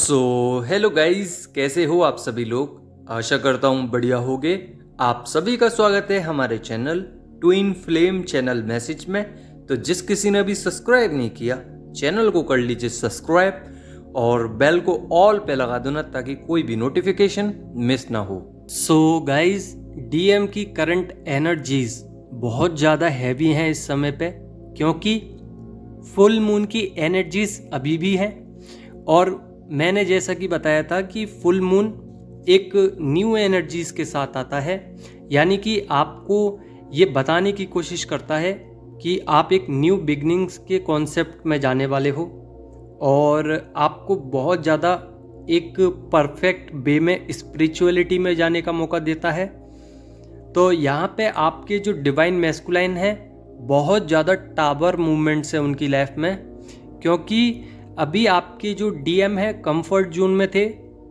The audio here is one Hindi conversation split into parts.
हेलो गाइस, कैसे हो आप सभी लोग। आशा करता हूँ बढ़िया होगे। आप सभी का स्वागत है हमारे channel twin flame channel message में। तो जिस किसी ने अभी सब्सक्राइब नहीं किया, चैनल को कर लीजिए सब्सक्राइब और बेल को ऑल पे लगा दो ना, ताकि कोई भी नोटिफिकेशन मिस ना हो। गाइस, डीएम की करंट एनर्जीज बहुत ज़्यादा हैवी हैं इस समय पे, क्योंकि फुल मून की एनर्जीज अभी भी हैं। और मैंने जैसा कि बताया था कि फुल मून एक न्यू एनर्जीज के साथ आता है, यानी कि आपको ये बताने की कोशिश करता है कि आप एक न्यू बिगनिंग्स के कॉन्सेप्ट में जाने वाले हो और आपको बहुत ज़्यादा एक परफेक्ट वे में स्पिरिचुअलिटी में जाने का मौका देता है। तो यहाँ पे आपके जो डिवाइन मैस्कुलाइन है, बहुत ज़्यादा टावर मूवमेंट्स है उनकी लाइफ में, क्योंकि अभी आपके जो डीएम है कंफर्ट जोन में थे,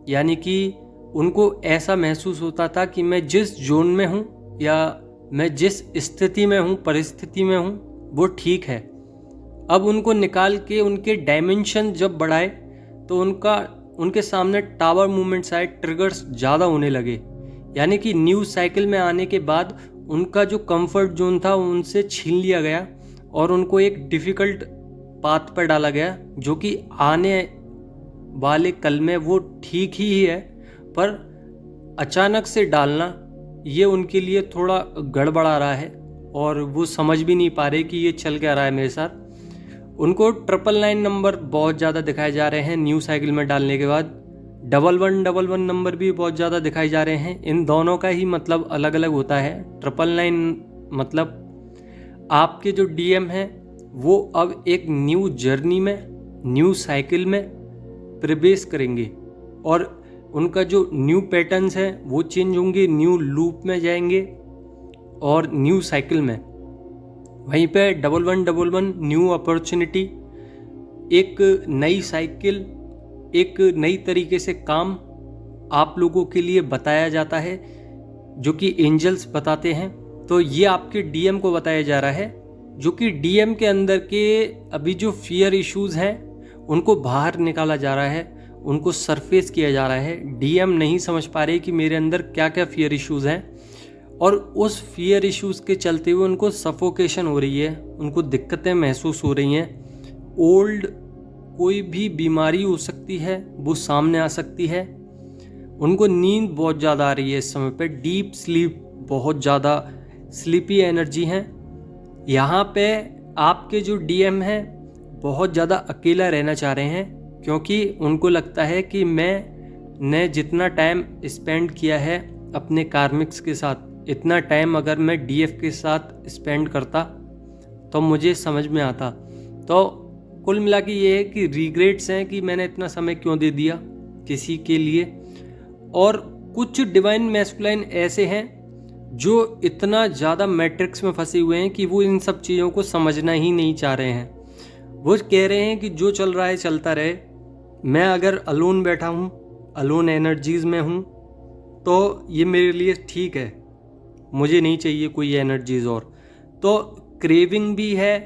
यानी कि उनको ऐसा महसूस होता था कि मैं जिस जोन में हूँ या मैं जिस स्थिति में हूँ, परिस्थिति में हूँ, वो ठीक है। अब उनको निकाल के उनके डायमेंशन जब बढ़ाए तो उनके सामने टावर मूवमेंट्स आए, ट्रिगर्स ज़्यादा होने लगे, यानी कि न्यू साइकिल में आने के बाद उनका जो कंफर्ट जोन था उनसे छीन लिया गया और उनको एक डिफ़िकल्ट पाथ पर डाला गया, जो कि आने वाले कल में वो ठीक ही है, पर अचानक से डालना ये उनके लिए थोड़ा गड़बड़ा रहा है और वो समझ भी नहीं पा रहे कि ये चल क्या रहा है मेरे साथ। उनको 999 नंबर बहुत ज़्यादा दिखाए जा रहे हैं न्यू साइकिल में डालने के बाद। 1111 नंबर भी बहुत ज़्यादा दिखाए जा रहे हैं। इन दोनों का ही मतलब अलग अलग होता है। 999 मतलब आपके जो डीएम है वो अब एक न्यू जर्नी में, न्यू साइकिल में प्रवेश करेंगे और उनका जो न्यू पैटर्न्स हैं वो चेंज होंगे, न्यू लूप में जाएंगे और न्यू साइकिल में। वहीं पे 1111 न्यू अपॉर्चुनिटी, एक नई साइकिल, एक नई तरीके से काम आप लोगों के लिए बताया जाता है, जो कि एंजल्स बताते हैं। तो ये आपके डीएम को बताया जा रहा है, जो कि डीएम के अंदर के अभी जो फियर इश्यूज हैं उनको बाहर निकाला जा रहा है, उनको सरफेस किया जा रहा है। डीएम नहीं समझ पा रहे कि मेरे अंदर क्या क्या फियर इश्यूज हैं, और उस फियर इश्यूज के चलते हुए उनको सफोकेशन हो रही है, उनको दिक्कतें महसूस हो रही हैं। ओल्ड कोई भी बीमारी हो सकती है, वो सामने आ सकती है। उनको नींद बहुत ज़्यादा आ रही है इस समय पे, डीप स्लीप, बहुत ज़्यादा स्लीपी एनर्जी हैं। यहाँ पे आपके जो डीएम हैं बहुत ज़्यादा अकेला रहना चाह रहे हैं, क्योंकि उनको लगता है कि मैंने जितना टाइम स्पेंड किया है अपने कार्मिक्स के साथ, इतना टाइम अगर मैं डीएफ के साथ स्पेंड करता तो मुझे समझ में आता। तो कुल मिला के ये है कि रिग्रेट्स हैं कि मैंने इतना समय क्यों दे दिया किसी के लिए। और कुछ डिवाइन मैस्कुलाइन ऐसे हैं जो इतना ज़्यादा मैट्रिक्स में फंसे हुए हैं कि वो इन सब चीज़ों को समझना ही नहीं चाह रहे हैं। वो कह रहे हैं कि जो चल रहा है चलता रहे, मैं अगर अलोन बैठा हूँ, अलोन एनर्जीज़ में हूँ, तो ये मेरे लिए ठीक है, मुझे नहीं चाहिए कोई एनर्जीज़ और। तो क्रेविंग भी है,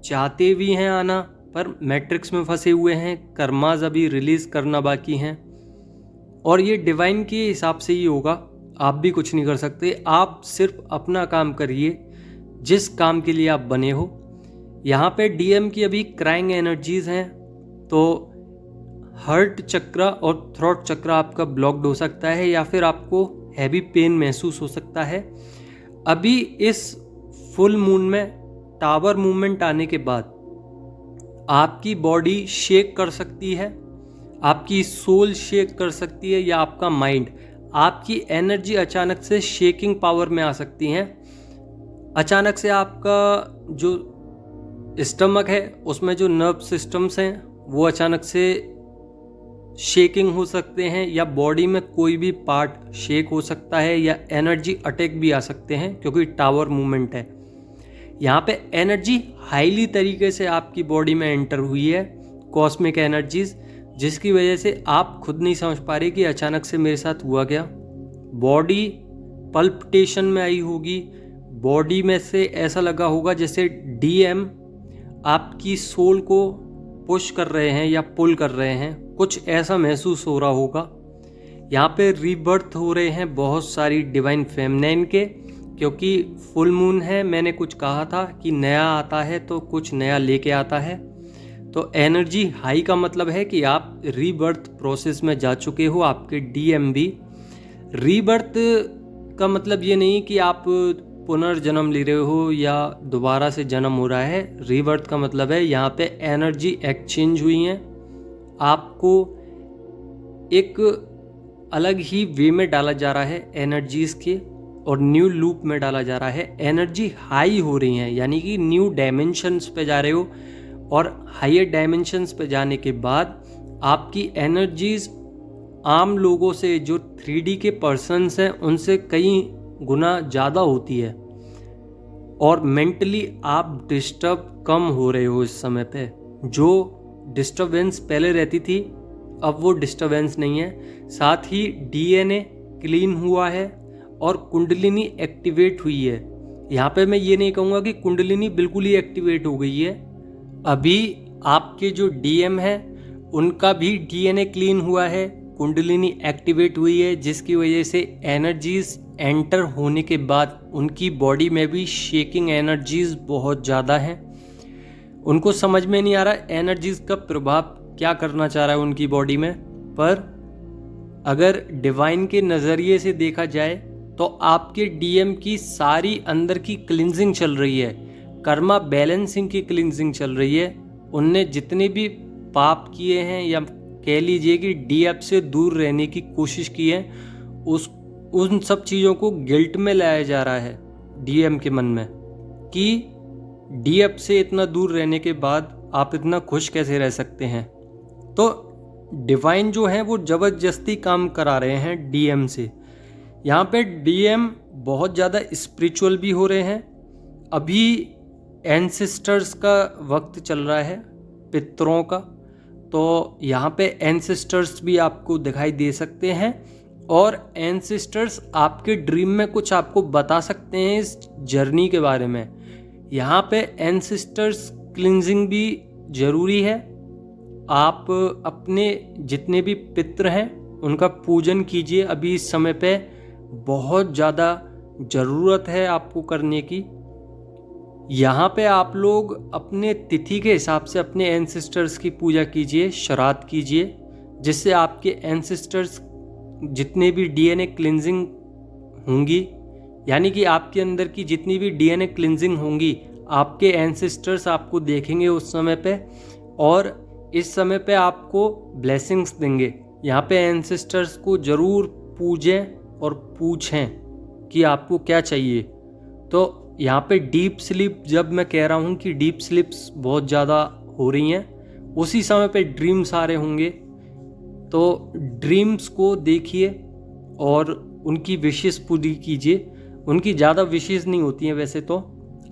चाहते भी हैं आना, पर मैट्रिक्स में फंसे हुए हैं, कर्माज अभी रिलीज़ करना बाकी हैं। और ये डिवाइन के हिसाब से ही होगा, आप भी कुछ नहीं कर सकते। आप सिर्फ अपना काम करिए जिस काम के लिए आप बने हो। यहाँ पे डीएम की अभी क्राइंग एनर्जीज हैं, तो हार्ट चक्र और थ्रोट चक्र आपका ब्लॉक्ड हो सकता है, या फिर आपको हैवी पेन महसूस हो सकता है। अभी इस फुल मून में टावर मूवमेंट आने के बाद आपकी बॉडी शेक कर सकती है, आपकी सोल शेक कर सकती है, या आपका माइंड, आपकी एनर्जी अचानक से शेकिंग पावर में आ सकती हैं। अचानक से आपका जो स्टमक है उसमें जो नर्व सिस्टम्स हैं वो अचानक से शेकिंग हो सकते हैं, या बॉडी में कोई भी पार्ट शेक हो सकता है, या एनर्जी अटैक भी आ सकते हैं, क्योंकि टावर मूवमेंट है। यहाँ पे एनर्जी हाईली तरीके से आपकी बॉडी में एंटर हुई है, कॉस्मिक एनर्जीज, जिसकी वजह से आप खुद नहीं समझ पा रहे कि अचानक से मेरे साथ हुआ क्या। बॉडी पल्पिटेशन में आई होगी, बॉडी में से ऐसा लगा होगा जैसे डीएम आपकी सोल को पुश कर रहे हैं या पुल कर रहे हैं, कुछ ऐसा महसूस हो रहा होगा। यहाँ पे रीबर्थ हो रहे हैं बहुत सारी डिवाइन फेमिनाइन के, क्योंकि फुल मून है। मैंने कुछ कहा था कि नया आता है तो कुछ नया लेके आता है। तो एनर्जी हाई का मतलब है कि आप रीबर्थ प्रोसेस में जा चुके हो। आपके डीएम भी रीबर्थ का मतलब ये नहीं कि आप पुनर्जन्म ले रहे हो या दोबारा से जन्म हो रहा है। रीबर्थ का मतलब है यहाँ पे एनर्जी एक्सचेंज हुई है, आपको एक अलग ही वे में डाला जा रहा है एनर्जीज के, और न्यू लूप में डाला जा रहा है। एनर्जी हाई हो रही है, यानी कि न्यू डायमेंशंस पे जा रहे हो, और हायर डायमेंशंस पे जाने के बाद आपकी एनर्जीज आम लोगों से, जो 3D के पर्सन्स हैं, उनसे कई गुना ज़्यादा होती है। और मेंटली आप डिस्टर्ब कम हो रहे हो इस समय पे। जो डिस्टर्बेंस पहले रहती थी अब वो डिस्टर्बेंस नहीं है। साथ ही डीएनए क्लीन हुआ है और कुंडलिनी एक्टिवेट हुई है। यहाँ पे मैं ये नहीं कहूँगा कि कुंडलिनी बिल्कुल ही एक्टिवेट हो गई है। अभी आपके जो डीएम है उनका भी डीएनए क्लीन हुआ है, कुंडलिनी एक्टिवेट हुई है, जिसकी वजह से एनर्जीज एंटर होने के बाद उनकी बॉडी में भी शेकिंग एनर्जीज बहुत ज़्यादा हैं। उनको समझ में नहीं आ रहा एनर्जीज का प्रभाव क्या करना चाह रहा है उनकी बॉडी में। पर अगर डिवाइन के नज़रिए से देखा जाए तो आपके डीएम की सारी अंदर की क्लिनजिंग चल रही है, कर्मा बैलेंसिंग की क्लिनजिंग चल रही है। उनने जितने भी पाप किए हैं या कह लीजिए कि डीएफ से दूर रहने की कोशिश की है, उन सब चीज़ों को गिल्ट में लाया जा रहा है डीएम के मन में कि डीएफ से इतना दूर रहने के बाद आप इतना खुश कैसे रह सकते हैं। तो डिवाइन जो है वो ज़बरदस्ती काम करा रहे हैं डीएम से। यहाँ पे डीएम बहुत ज़्यादा स्पिरिचुअल भी हो रहे हैं। अभी एंसेस्टर्स का वक्त चल रहा है, पितरों का। तो यहाँ पे एंसेस्टर्स भी आपको दिखाई दे सकते हैं, और एंसेस्टर्स आपके ड्रीम में कुछ आपको बता सकते हैं इस जर्नी के बारे में। यहाँ पे एंसेस्टर्स क्लिनजिंग भी ज़रूरी है। आप अपने जितने भी पितृ हैं उनका पूजन कीजिए। अभी इस समय पे बहुत ज़्यादा ज़रूरत है आपको करने की। यहाँ पे आप लोग अपने तिथि के हिसाब से अपने एंसेस्टर्स की पूजा कीजिए, श्राद्ध कीजिए, जिससे आपके एंसेस्टर्स जितने भी डीएनए क्लिनजिंग होंगी, यानी कि आपके अंदर की जितनी भी डीएनए क्लिनजिंग होंगी, आपके एंसेस्टर्स आपको देखेंगे उस समय पे, और इस समय पे आपको ब्लेसिंग्स देंगे। यहाँ पे एंसेस्टर्स को ज़रूर पूजें और पूछें कि आपको क्या चाहिए। तो यहाँ पे डीप स्लीप, जब मैं कह रहा हूँ कि डीप स्लीप्स बहुत ज़्यादा हो रही हैं, उसी समय पे ड्रीम्स आ रहे होंगे। तो ड्रीम्स को देखिए और उनकी विशेष पूरी कीजिए। उनकी ज़्यादा विशेष नहीं होती हैं वैसे तो,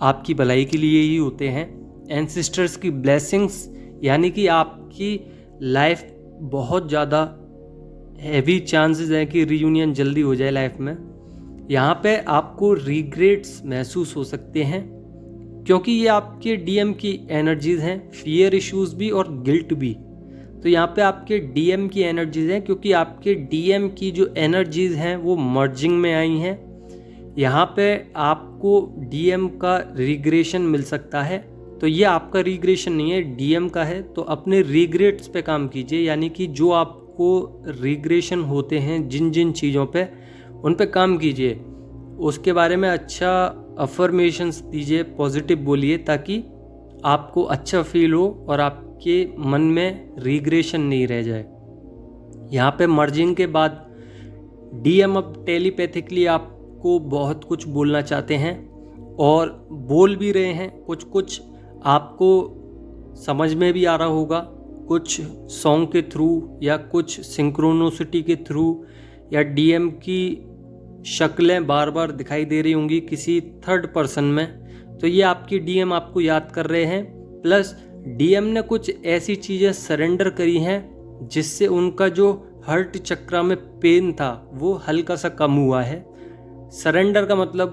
आपकी भलाई के लिए ही होते हैं। एंसेस्टर्स की ब्लेसिंग्स, यानी कि आपकी लाइफ बहुत ज़्यादा हैवी चांसेस हैं कि रियूनियन जल्दी हो जाए लाइफ में। यहाँ पे आपको रिग्रेट्स महसूस हो सकते हैं, क्योंकि ये आपके डीएम की एनर्जीज हैं, फियर इश्यूज भी और गिल्ट भी। तो यहाँ पे आपके डीएम की एनर्जीज हैं, क्योंकि आपके डीएम की जो एनर्जीज हैं वो मर्जिंग में आई हैं। यहाँ पे आपको डीएम का रिग्रेशन मिल सकता है। तो ये आपका रिग्रेशन नहीं है, डीएम का है। तो अपने रिग्रेट्स पे काम कीजिए, यानी कि जो आपको रिग्रेशन होते हैं जिन जिन चीज़ों पे, उन पे काम कीजिए। उसके बारे में अच्छा अफर्मेशंस दीजिए, पॉजिटिव बोलिए, ताकि आपको अच्छा फील हो और आपके मन में रिग्रेशन नहीं रह जाए। यहाँ पे मर्जिंग के बाद डीएम अब टेलीपैथिकली आपको बहुत कुछ बोलना चाहते हैं और बोल भी रहे हैं। कुछ कुछ आपको समझ में भी आ रहा होगा, कुछ सॉन्ग के थ्रू या कुछ सिंक्रोनोसिटी के थ्रू, या डीएम की शक्लें बार बार दिखाई दे रही होंगी किसी थर्ड पर्सन में। तो ये आपकी डीएम आपको याद कर रहे हैं। प्लस डीएम ने कुछ ऐसी चीज़ें सरेंडर करी हैं जिससे उनका जो हर्ट चक्र में पेन था वो हल्का सा कम हुआ है। सरेंडर का मतलब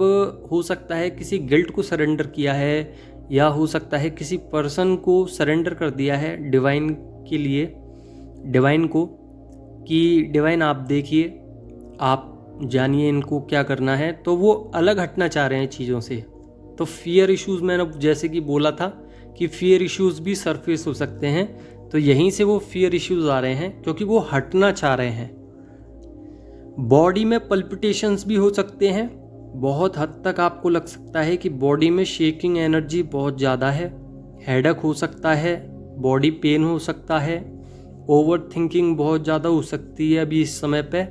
हो सकता है किसी गिल्ट को सरेंडर किया है, या हो सकता है किसी पर्सन को सरेंडर कर दिया है डिवाइन के लिए। डिवाइन को कि डिवाइन आप देखिए, आप जानिए इनको क्या करना है। तो वो अलग हटना चाह रहे हैं चीज़ों से। तो फियर इश्यूज़ मैंने जैसे कि बोला था कि फियर इश्यूज़ भी सरफेस हो सकते हैं, तो यहीं से वो फियर इश्यूज़ आ रहे हैं क्योंकि वो हटना चाह रहे हैं। बॉडी में पल्पिटेशंस भी हो सकते हैं, बहुत हद तक आपको लग सकता है कि बॉडी में शेकिंग एनर्जी बहुत ज़्यादा है, हेडेक हो सकता है, बॉडी पेन हो सकता है, ओवर थिंकिंग बहुत ज़्यादा हो सकती है अभी इस समय पे।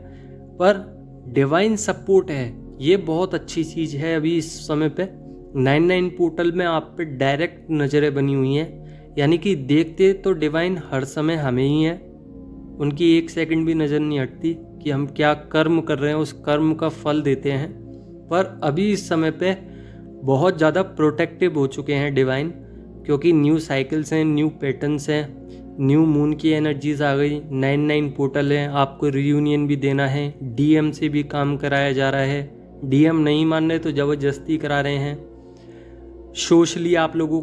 पर डिवाइन सपोर्ट है, ये बहुत अच्छी चीज़ है अभी इस समय पे। 99 पोर्टल में आप पे डायरेक्ट नज़रें बनी हुई हैं, यानी कि देखते तो डिवाइन हर समय हमें ही है, उनकी एक सेकंड भी नज़र नहीं हटती कि हम क्या कर्म कर रहे हैं, उस कर्म का फल देते हैं। पर अभी इस समय पे बहुत ज़्यादा प्रोटेक्टिव हो चुके हैं डिवाइन, क्योंकि न्यू साइकिल्स हैं, न्यू पैटर्न्स हैं, न्यू मून की एनर्जीज आ गई, 99 पोर्टल है, आपको रियूनियन भी देना है, डीएम से भी काम कराया जा रहा है, डीएम नहीं मान रहे तो ज़बरदस्ती करा रहे हैं। सोशली आप लोगों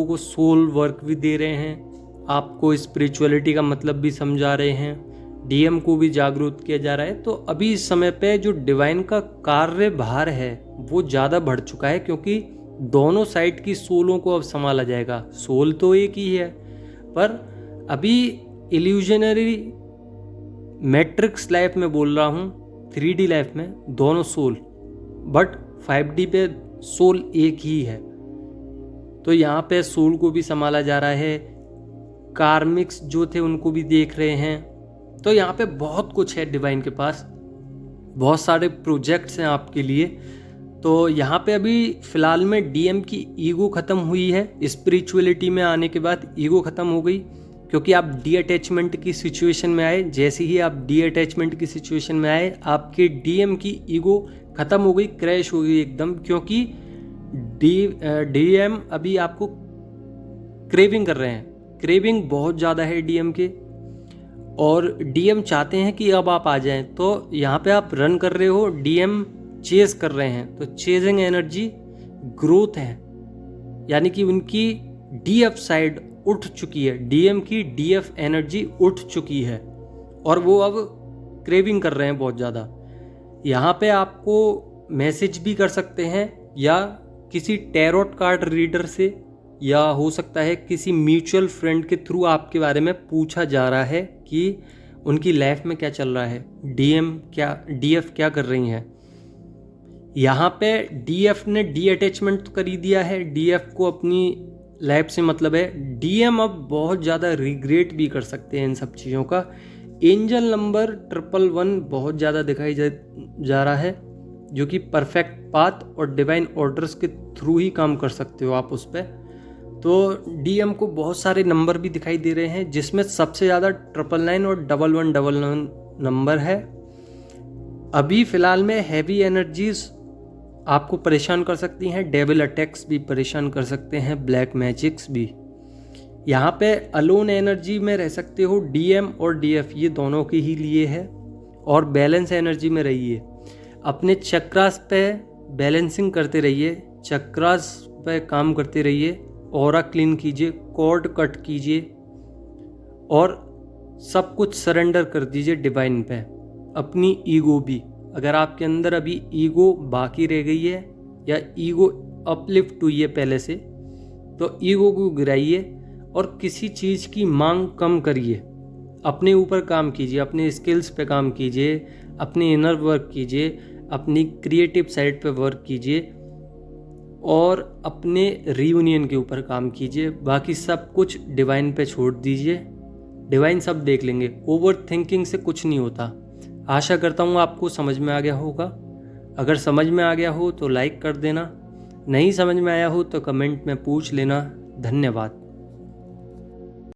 को सोल वर्क भी दे रहे हैं, आपको स्पिरिचुअलिटी का मतलब भी समझा रहे हैं, डीएम को भी जागरूक किया जा रहा है। तो अभी इस समय पे जो डिवाइन का कार्यभार है वो ज़्यादा बढ़ चुका है, क्योंकि दोनों साइड की सोलों को अब संभाला जाएगा। सोल तो एक ही है, पर अभी इल्यूजनरी मैट्रिक्स लाइफ में बोल रहा हूँ, 3D लाइफ में दोनों सोल, बट 5D पे सोल एक ही है। तो यहाँ पे सोल को भी संभाला जा रहा है, कार्मिक्स जो थे उनको भी देख रहे हैं। तो यहाँ पे बहुत कुछ है डिवाइन के पास, बहुत सारे प्रोजेक्ट्स हैं आपके लिए। तो यहाँ पे अभी फ़िलहाल में डीएम की ईगो ख़त्म हुई है, स्पिरिचुअलिटी में आने के बाद ईगो ख़त्म हो गई, क्योंकि आप डी अटैचमेंट की सिचुएशन में आए। जैसे ही आप डी अटैचमेंट की सिचुएशन में आए, आपके डीएम की ईगो ख़त्म हो गई, क्रैश हो गई एकदम, क्योंकि डीएम अभी आपको क्रेविंग कर रहे हैं, क्रेविंग बहुत ज़्यादा है डीएम के, और डीएम चाहते हैं कि अब आप आ जाएं। तो यहाँ पे आप रन कर रहे हो, डीएम चेज कर रहे हैं, तो चेजिंग एनर्जी ग्रोथ है, यानी कि उनकी डीएफ साइड उठ चुकी है, डीएम की डीएफ एनर्जी उठ चुकी है, और वो अब क्रेविंग कर रहे हैं बहुत ज़्यादा। यहाँ पे आपको मैसेज भी कर सकते हैं, या किसी टैरोट कार्ड रीडर से, या हो सकता है किसी म्यूचुअल फ्रेंड के थ्रू आपके बारे में पूछा जा रहा है कि उनकी लाइफ में क्या चल रहा है, डीएफ क्या कर रही हैं। यहाँ पे डीएफ ने डी अटैचमेंट तो कर ही दिया है, डीएफ को अपनी लाइफ से मतलब है। डीएम अब बहुत ज़्यादा रिग्रेट भी कर सकते हैं इन सब चीज़ों का। एंजल नंबर 111 बहुत ज़्यादा दिखाई जा रहा है, जो कि परफेक्ट पाथ और डिवाइन ऑर्डर्स के थ्रू ही काम कर सकते हो आप उस पर। तो डीएम को बहुत सारे नंबर भी दिखाई दे रहे हैं, जिसमें सबसे ज़्यादा 999 और 1111 नंबर है। अभी फ़िलहाल में हैवी एनर्जीज आपको परेशान कर सकती हैं, डेविल अटैक्स भी परेशान कर सकते हैं, ब्लैक मैजिक्स भी। यहाँ पे अलोन एनर्जी में रह सकते हो, डीएम और डीएफ ये दोनों के ही लिए है, और बैलेंस एनर्जी में रहिए। अपने चक्रास पे बैलेंसिंग करते रहिए, चक्रास पे काम करते रहिए, ऑरा क्लीन कीजिए, कॉर्ड कट कीजिए, और सब कुछ सरेंडर कर दीजिए डिवाइन पे। अपनी ईगो भी, अगर आपके अंदर अभी ईगो बाकी रह गई है या ईगो अपलिफ्ट हुई है पहले से, तो ईगो को गिराइए और किसी चीज़ की मांग कम करिए। अपने ऊपर काम कीजिए, अपने स्किल्स पे काम कीजिए, अपने इनर वर्क कीजिए, अपनी क्रिएटिव साइड पे वर्क कीजिए, और अपने रियूनियन के ऊपर काम कीजिए। बाकी सब कुछ डिवाइन पे छोड़ दीजिए, डिवाइन सब देख लेंगे। ओवर थिंकिंग से कुछ नहीं होता। आशा करता हूँ आपको समझ में आ गया होगा। अगर समझ में आ गया हो तो लाइक कर देना, नहीं समझ में आया हो तो कमेंट में पूछ लेना। धन्यवाद।